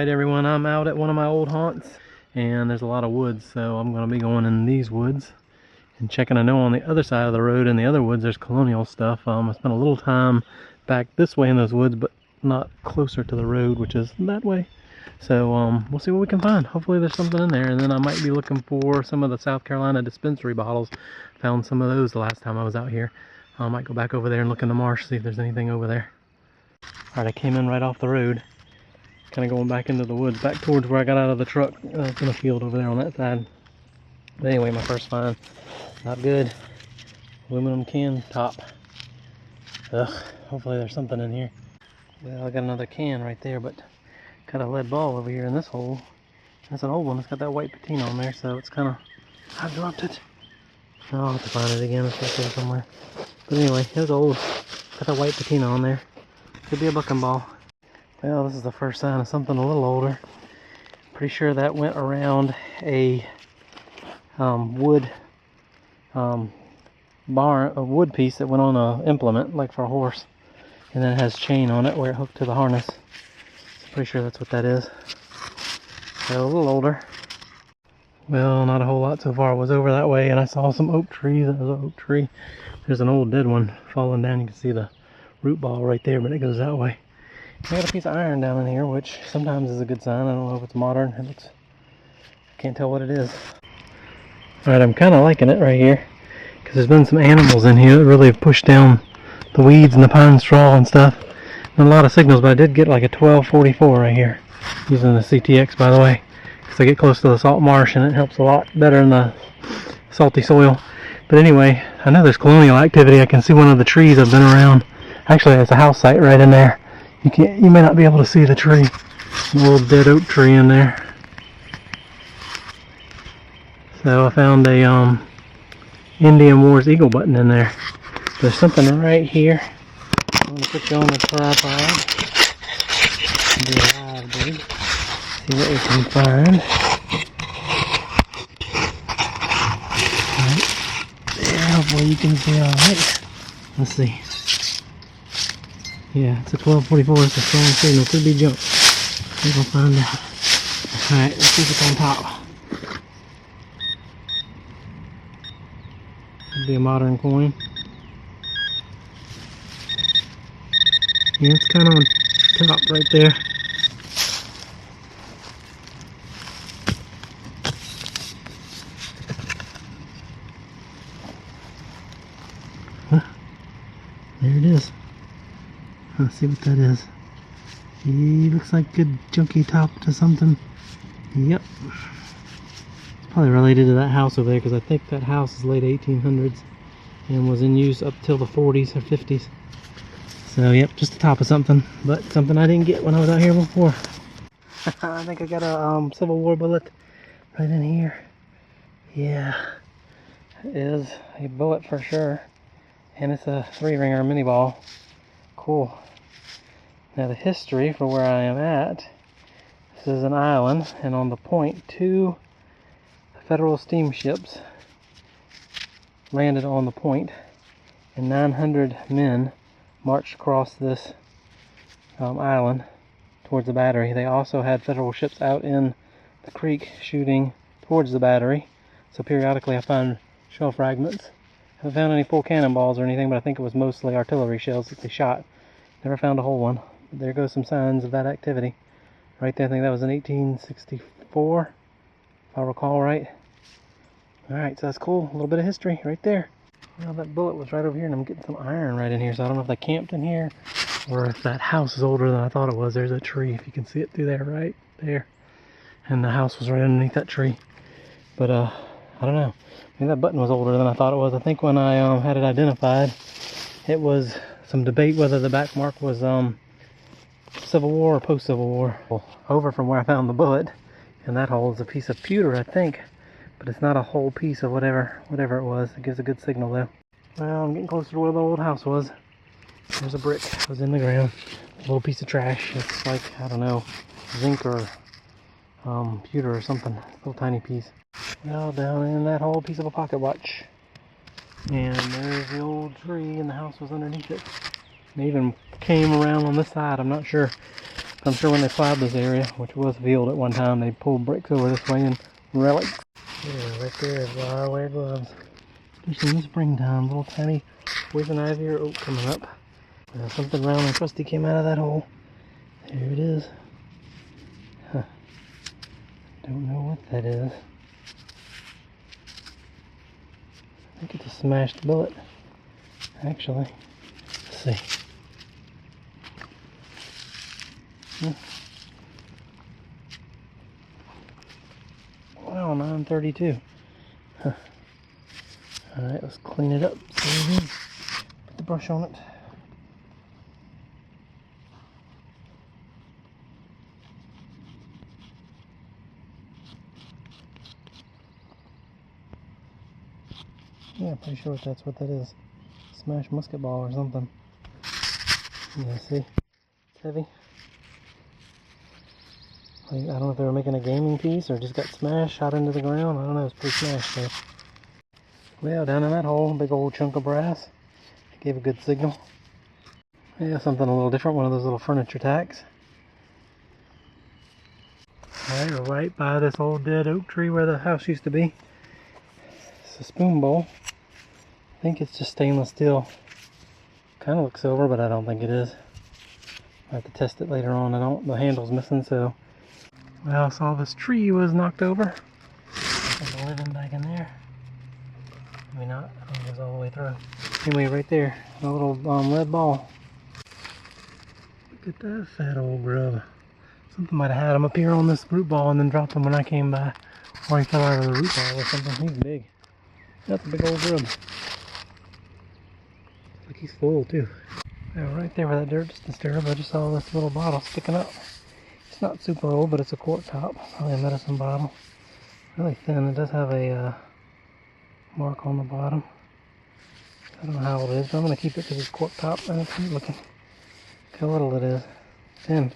Alright everyone, I'm out at one of my old haunts and there's a lot of woods, so I'm going to be going in these woods and checking. I know on the other side of the road in the other woods there's colonial stuff. I spent a little time back this way in those woods, but not closer to the road, which is that way. So we'll see what we can find. Hopefully there's something in there, and then I might be looking for some of the South Carolina dispensary bottles. Found some of those the last time I was out here. I might go back over there and look in the marsh, see if there's anything over there. Alright, I came in right off the road, kind of going back into the woods, back towards where I got out of the truck. It's in a field over there on that side. But anyway, my first find, not good. Aluminum can top. Ugh, hopefully there's something in here. Well, I got another can right there, but got a lead ball over here in this hole. That's an old one. It's got that white patina on there, so it's kind of... I dropped it. I'll have to find it again. It's right there somewhere. But anyway, it was old. Got that white patina on there. Could be a bucking ball. Well, this is the first sign of something a little older. Pretty sure that went around a wood barn, a wood piece that went on a implement, like for a horse. And then it has chain on it where it hooked to the harness. Pretty sure that's what that is. So a little older. Well, not a whole lot so far. I was over that way and I saw some oak trees. That was an oak tree. There's an old dead one falling down. You can see the root ball right there, but it goes that way. I got a piece of iron down in here, which sometimes is a good sign. I don't know if it's modern. It looks... can't tell what it is. Alright, I'm kind of liking it right here, because there's been some animals in here that really have pushed down the weeds and the pine straw and stuff. Not a lot of signals, but I did get like a 1244 right here, using the CTX, by the way, because I get close to the salt marsh and it helps a lot better in the salty soil. But anyway, I know there's colonial activity. I can see one of the trees I've been around. Actually, there's a house site right in there. You may not be able to see the tree. An old dead oak tree in there. So I found a Indian Wars eagle button in there. There's something right here. I'm going to put you on the tripod. Be alive, dude. See what we can find. Right there, hopefully you can see alright. Let's see. Yeah, it's a 1244. It's a strong signal. Could be junk. We'll find out. Alright, let's see if it's on top. Could be a modern coin. Yeah, it's kind of on top right there. Huh. There it is. Let's see what that is. He looks like a junky top to something. Yep. It's probably related to that house over there, because I think that house is late 1800s and was in use up till the 40s or 50s. So yep, just the top of something, but something I didn't get when I was out here before. I think I got a Civil War bullet right in here. Yeah, it is a bullet for sure, and it's a 3-ringer mini ball. Cool. Now the history for where I am at, this is an island, and on the point 2 federal steamships landed on the point, and 900 men marched across this island towards the battery. They also had federal ships out in the creek shooting towards the battery, so periodically I find shell fragments. I haven't found any full cannonballs or anything, but I think it was mostly artillery shells that they shot. Never found a whole one. But there goes some signs of that activity. Right there, I think that was in 1864, if I recall right. Alright, so that's cool. A little bit of history right there. Well, that bullet was right over here, and I'm getting some iron right in here, so I don't know if they camped in here, or if that house is older than I thought it was. There's a tree, if you can see it through there, right there. And the house was right underneath that tree. But, I don't know. Maybe that button was older than I thought it was. I think when I had it identified, it was some debate whether the back mark was Civil War or post-Civil War. Over from where I found the bullet, and that hole is a piece of pewter, I think. But it's not a whole piece of whatever it was. It gives a good signal though. Well, I'm getting closer to where the old house was. There's a brick that was in the ground. A little piece of trash. It's like, I don't know, zinc or pewter or something. A little tiny piece. Well, down in that whole piece of a pocket watch. And there's the old tree, and the house was underneath it. It even came around on this side. I'm not sure I'm sure when they plowed this area, which was a field at one time, they pulled bricks over this way and relics. Yeah, right there is why I wear gloves. Especially in the springtime, little tiny poison ivy or oak coming up. Something round and crusty came out of that hole. There it is. Huh. Don't know what that is. I think it's a smashed billet, actually. Let's see. Wow, 932. Huh. Alright, let's clean it up. Put the brush on it. Yeah, pretty sure that's what that is. Smashed musket ball or something. Yeah, see? It's heavy. I don't know if they were making a gaming piece or just got smashed, shot into the ground. I don't know, it's pretty smashed though. Well, down in that hole, big old chunk of brass. Gave a good signal. Yeah, something a little different, one of those little furniture tacks. Alright, we're right by this old dead oak tree where the house used to be. It's a spoon bowl. I think it's just stainless steel. Kind of looks silver, but I don't think it is. I have to test it later on. The handle's missing, so. Well, I saw this tree was knocked over. There's a living back in there. Maybe not. I think it goes all the way through. Anyway, right there, a little lead ball. Look at that fat old grub. Something might have had him up here on this root ball and then dropped him when I came by. Or he fell out of the root ball or something. He's big. That's a big old grub. Like he's full too. Now, right there where that dirt's disturbed, I just saw this little bottle sticking up. It's not super old, but it's a quart top. Probably a medicine bottle. Really thin. It does have a mark on the bottom. I don't know how old it is, but I'm going to keep it because it's quart top. And it's neat looking. Look how little it is. Thin.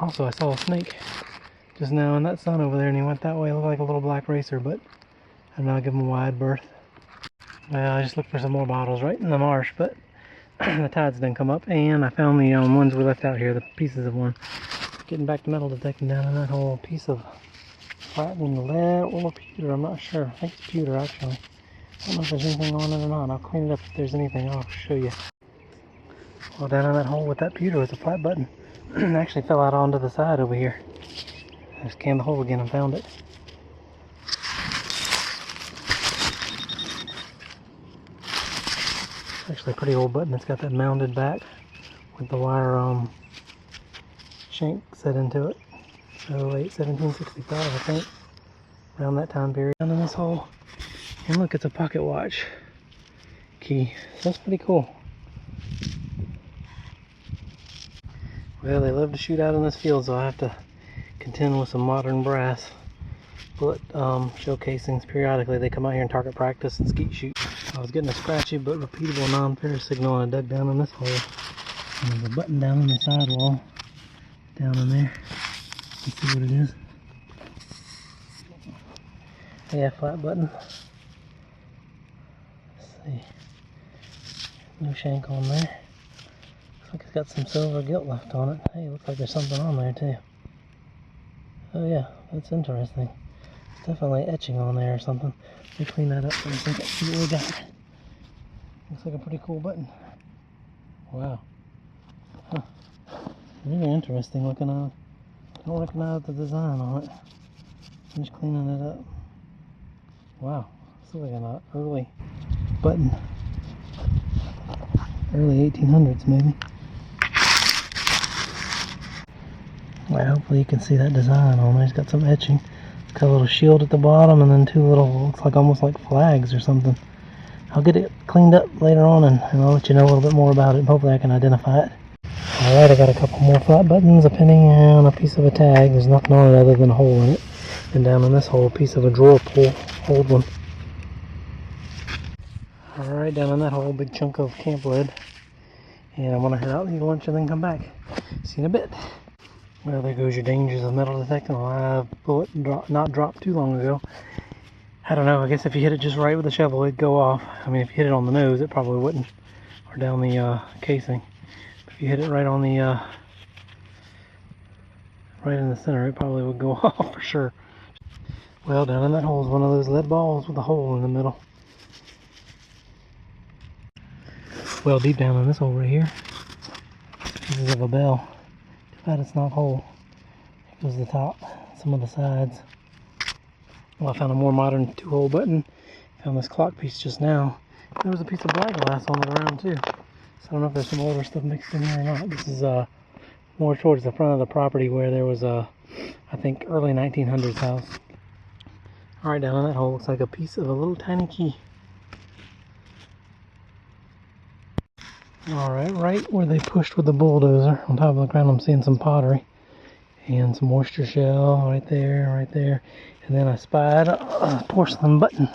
Also, I saw a snake just now in that sun over there, and he went that way. It looked like a little black racer, but I'm not giving him a wide berth. Well, I just looked for some more bottles right in the marsh, but the tides didn't come up, and I found the ones we left out here, the pieces of one. Getting back to metal detecting down in that whole piece of platinum lead or pewter, I'm not sure. I think it's pewter actually. I don't know if there's anything on it or not. I'll clean it up if there's anything. I'll show you. Well, down in that hole with that pewter was a flat button. It actually fell out onto the side over here. I just scanned the hole again and found it. It's actually a pretty old button. It's got that mounted back with the wire shank set into it. So late 1765, I think, around that time period. Down in this hole, and look, it's a pocket watch key. So that's pretty cool. Well, they love to shoot out in this field, so I have to contend with some modern brass bullet shell casings. Periodically, they come out here and target practice and skeet shoot. I was getting a scratchy but repeatable non-ferrous signal, and I dug down in this hole. And there's a button down in the sidewall, down in there. Let's see what it is. Yeah, flat button. Let's see. No shank on there. Looks like it's got some silver gilt left on it. Hey, looks like there's something on there too. Oh yeah, that's interesting. It's definitely etching on there or something. Let me clean that up for a second, see what we got. Looks like a pretty cool button. Wow. Huh. Really interesting looking on. I don't recognize the design on it. I'm just cleaning it up. Wow, this looks like an early button. Early 1800s maybe. Well, hopefully you can see that design on there. It's got some etching. It's got a little shield at the bottom and then two little, looks like almost like flags or something. I'll get it cleaned up later on and I'll let you know a little bit more about it. Hopefully I can identify it. Alright, I got a couple more flat buttons, a penny, and a piece of a tag. There's nothing on it other than a hole in it. And down in this hole, a piece of a drawer pull, old one. Alright, down in that hole, big chunk of camp lead. And I'm gonna head out and eat lunch and then come back. See you in a bit. Well, there goes your dangers of metal detecting. A live bullet not dropped too long ago. I don't know, I guess if you hit it just right with the shovel, it'd go off. I mean, if you hit it on the nose, it probably wouldn't. Or down the casing. But you hit it right on the right in the center, it probably would go off for sure. Well, down in that hole is one of those lead balls with a hole in the middle. Well, deep down in this hole right here, pieces of a bell. Too bad it's not whole. Here goes the top, some of the sides. Well, I found a more modern 2-hole button. Found this clock piece just now. There was a piece of black glass on the ground too. So I don't know if there's some older stuff mixed in here or not. This is more towards the front of the property where there was a, I think, early 1900s house. Alright, down in that hole looks like a piece of a little tiny key. Alright, right where they pushed with the bulldozer, on top of the ground, I'm seeing some pottery. And some oyster shell right there. And then I spied a porcelain button.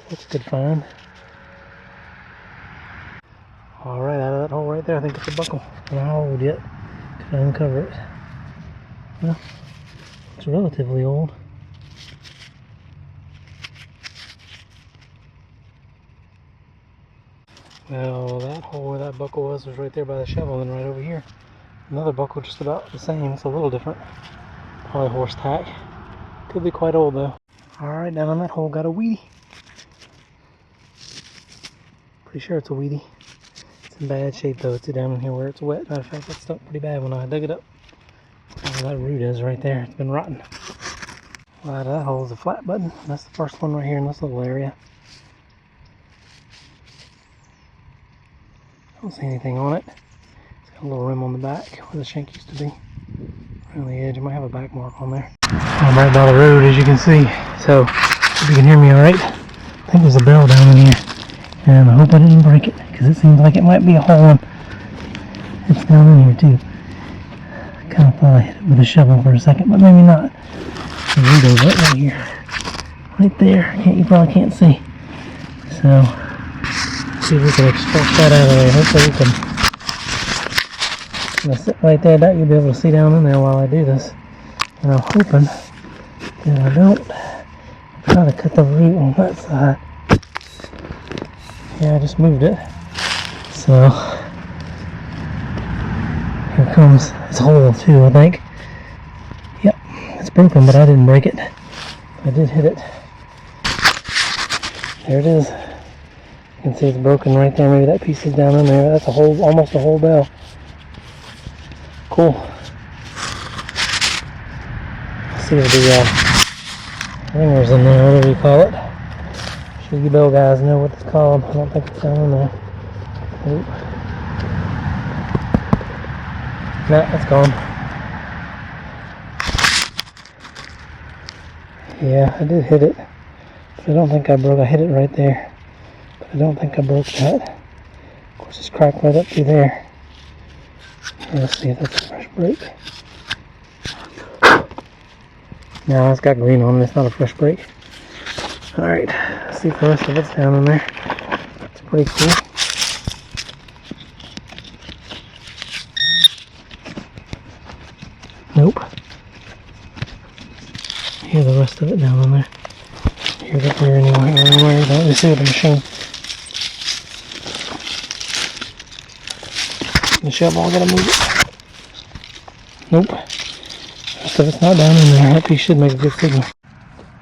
That's a good find. Alright, out of that hole right there, I think it's a buckle. Not old yet. Could uncover it. Well, it's relatively old. Well, that hole where that buckle was right there by the shovel, and right over here. Another buckle just about the same. It's a little different. Probably horse tack. Could be quite old though. Alright, down on that hole got a weedy. Pretty sure it's a weedy. It's in bad shape though. It's down in here where it's wet. Matter of fact, it stuck pretty bad when I dug it up. Oh, that root is right there. It's been rotten. Well, out of that hole is a flat button. That's the first one right here in this little area. Don't see anything on it. It's got a little rim on the back where the shank used to be. Around the edge, it might have a back mark on there. I'm right by the road, as you can see. So, if you can hear me alright, I think there's a bell down in here. And I hope I didn't break it, because it seems like it might be a hole in. It's down in here too. I kind of thought I hit it with a shovel for a second, but maybe not. The window's right here. Right there. You probably can't see. So, see if we can extract that out of there. Hopefully we can. I'm going to sit right there. I doubt you'll be able to see down in there while I do this. And I'm hoping that I don't try to cut the root on that side. Yeah, I just moved it. So, here comes its hole too, I think. Yep, it's broken, but I didn't break it. I did hit it. There it is. You can see it's broken right there. Maybe that piece is down in there. That's a whole, almost a whole bell. Cool. Let's see if the ringers in there, whatever you call it. Sure you bell guys know what it's called. I don't think it's down in there. Nope. Nah, it's gone. Yeah, I did hit it. But I don't think I broke. I hit it right there. I don't think I broke that. Of course, it's cracked right up through there. Let's see if that's a fresh break. No, it's got green on it. It's not a fresh break. Alright, let's see if the rest of it's down in there. It's pretty cool. Nope. Here's the rest of it down in there. Here's up here anywhere. You don't really see with the machine. The shovel, I gotta move it. Nope. So it's not down in there. That piece should make a good signal.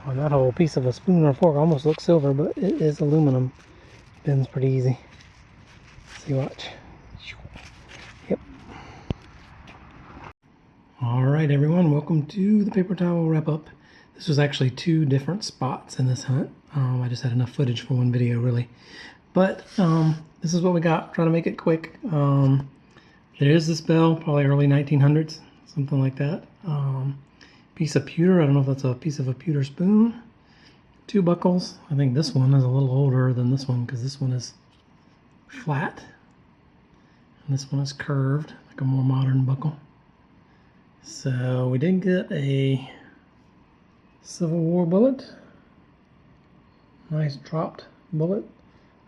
Well, that whole piece of a spoon or fork almost looks silver, but it is aluminum. Bends pretty easy. See, watch. Yep. Alright everyone, welcome to the paper towel wrap up. This was actually 2 different spots in this hunt. I just had enough footage for one video really. But this is what we got. Trying to make it quick. There is this bell, probably early 1900s, something like that. Piece of pewter, I don't know if that's a piece of a pewter spoon. 2 buckles. I think this one is a little older than this one because this one is flat. And this one is curved, like a more modern buckle. So we did get a Civil War bullet. Nice dropped bullet.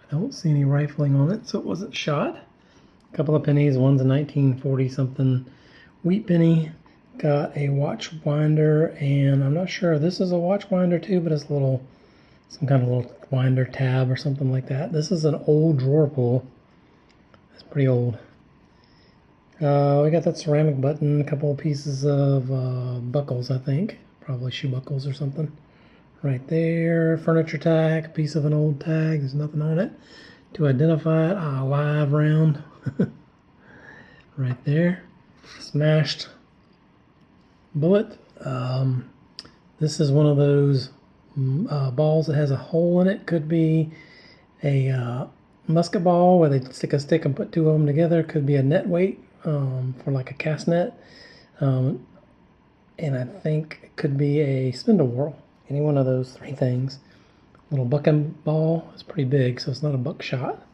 I don't see any rifling on it, so it wasn't shot. A couple of pennies, one's a 1940 something wheat penny. Got a watch winder, and I'm not sure if this is a watch winder too, but it's a little, some kind of little winder tab or something like that. This is an old drawer pull. It's pretty old. We got that ceramic button, a couple of pieces of buckles, I think. Probably shoe buckles or something. Right there, furniture tag, a piece of an old tag, there's nothing on it. To identify it, a live round. Right there. Smashed bullet. This is one of those balls that has a hole in it. Could be a musket ball where they stick a stick and put two of them together. Could be a net weight for like a cast net. And I think it could be a spindle whorl. Any one of those three things. Little bucking ball. It's pretty big, so it's not a buckshot.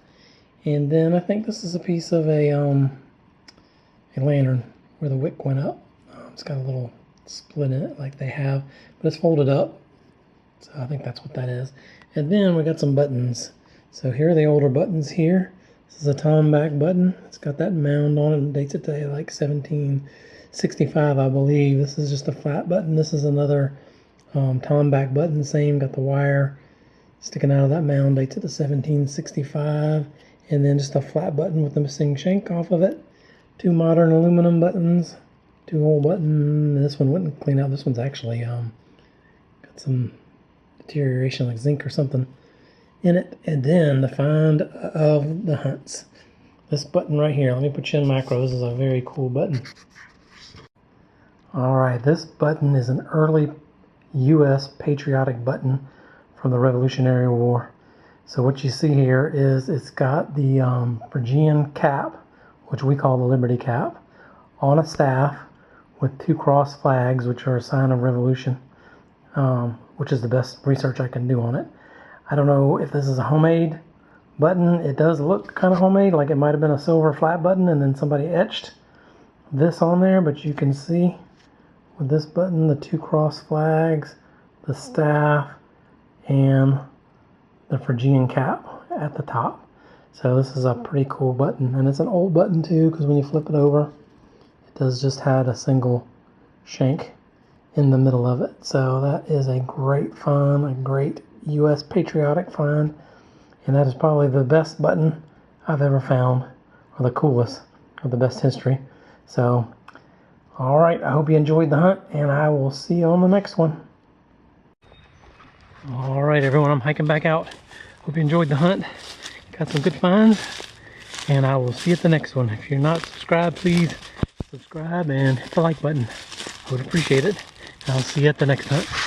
And then I think this is a piece of a lantern where the wick went up. It's got a little split in it like they have, but it's folded up. So I think that's what that is. And then we got some buttons. So here are the older buttons here. This is a Tomback button. It's got that mound on it and dates it to like 1765, I believe. This is just a flat button. This is another Tomback button, same, got the wire sticking out of that mound, dates it to 1765, and then just a flat button with the missing shank off of it. Two modern aluminum buttons, two old buttons. This one wouldn't clean out. This one's actually got some deterioration like zinc or something in it. And then the find of the hunts. This button right here, let me put you in macro. This is a very cool button. Alright, this button is an early U.S. patriotic button from the Revolutionary War. So what you see here is it's got the Phrygian cap, which we call the Liberty cap, on a staff with two cross flags, which are a sign of revolution, which is the best research I can do on it. I don't know if this is a homemade button. It does look kind of homemade, like it might have been a silver flat button and then somebody etched this on there, but you can see with this button, the two cross flags, the staff, and the Phrygian cap at the top. So this is a pretty cool button, and it's an old button too, because when you flip it over, it does just have a single shank in the middle of it. So that is a great find, a great U.S. patriotic find, and that is probably the best button I've ever found, or the coolest, or the best history. So alright, I hope you enjoyed the hunt, and I will see you on the next one. Alright everyone, I'm hiking back out. Hope you enjoyed the hunt. Got some good finds, and I will see you at the next one. If you're not subscribed, please subscribe and hit the like button. I would appreciate it. I'll see you at the next hunt.